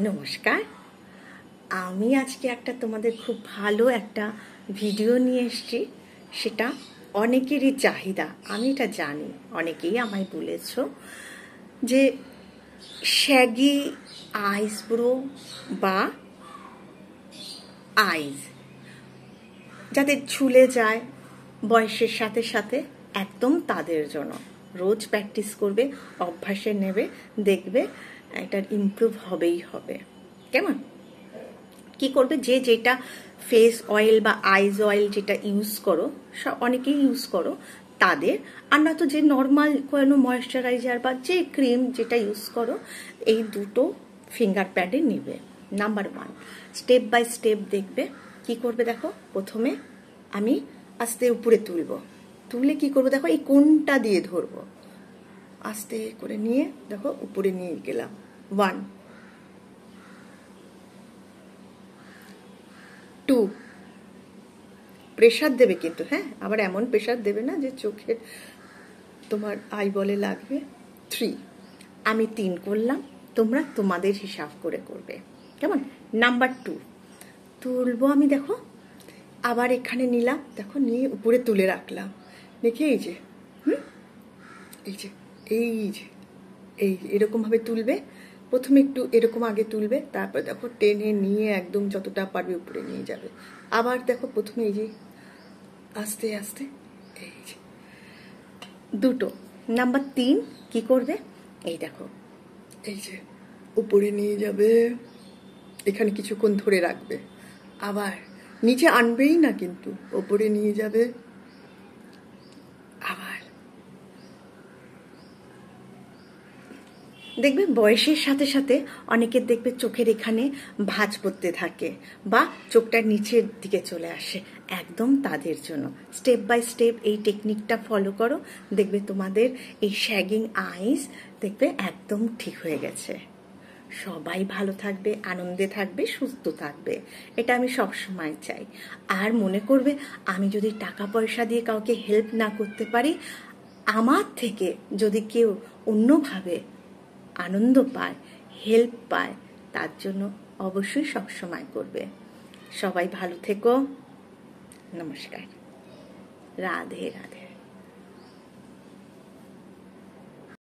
নমস্কার। আমি আজকে তোমাদের খুব ভালো একটা ভিডিও নিয়ে এসেছি। সেটা অনেকেরই চাহিদা, আমি এটা জানি, অনেকেই আমায় বলেছো যে শ্যাগি আইসব্রো বা আইজ যাদের ঝুলে যায় বয়সের সাথে সাথে, একদম তাদের জন্য। রোজ প্র্যাকটিস করবে, অভ্যাসে নেবে, দেখবে এটার ইমপ্রুভ হবেই হবে। কেমন? কি করবে, যে যেটা ফেস অয়েল বা আইজ অয়েল যেটা ইউজ করো, অনেকেই ইউজ করো তাদের, আর না তো যে নর্মাল কোনো ময়েশ্চারাইজার বা যে ক্রিম যেটা ইউজ করো, এই দুটো ফিঙ্গার প্যাডে নিবে। নাম্বার 1, স্টেপ বাই স্টেপ দেখবে। কি করবে দেখো, প্রথমে আমি আস্তে উপরে তুলে কি করবো দেখো, এই কোনটা দিয়ে ধরবো, আস্তে করে নিয়ে দেখো উপরে নিয়ে গেলাম। 1, 2, প্রেশার দেবে কিন্তু, হ্যাঁ, আবার এমন প্রেশার দেবে না যে চোখের তোমার আই বলে লাগবে। 3, আমি 3 করলাম, তোমরা তোমাদের হিসাব করে করবে। কেমন? নাম্বার 2 তুলবো আমি, দেখো আবার এখানে নিলাম, দেখো নিয়ে উপরে তুলে রাখলাম, দেখে এই যে এই যে এই এরকম ভাবে তুলবে। প্রথমে একটু এরকম আগে তুলবে, তারপর দেখো টেনে নিয়ে একদম যতটা পারবে উপরে নিয়ে যাবে। আবার দেখো প্রথমে এই যে আস্তে আস্তে, এই যে দুটো। নাম্বার 3 কি করবে, এই দেখো এই যে উপরে নিয়ে যাবে, এখানে কিছুক্ষণ ধরে রাখবে, আবার নিচে আনবেই না কিন্তু উপরে নিয়ে যাবে। আবার দেখবে বয়সের সাথে সাথে অনেকের দেখবে চোখের এখানে ভাঁজ পড়তে থাকে বা চোখটা নিচের দিকে চলে আসে, একদম তাদের জন্য। স্টেপ বাই স্টেপ এই টেকনিকটা ফলো করো, দেখবে তোমাদের এই শ্যাগিং আইস দেখবে একদম ঠিক হয়ে গেছে। সবাই ভালো থাকবে, আনন্দে থাকবে, সুস্থ থাকবে, এটা আমি সব সময় চাই। আর মনে করবে, আমি যদি টাকা পয়সা দিয়ে কাউকে হেল্প না করতে পারি, আমার থেকে যদি কেউ অন্যভাবে আনন্দ পায়, হেল্প পায়, তার জন্য অবশ্যই সবসময় করবে। সবাই ভালো থেকো। নমস্কার। রাধে রাধে।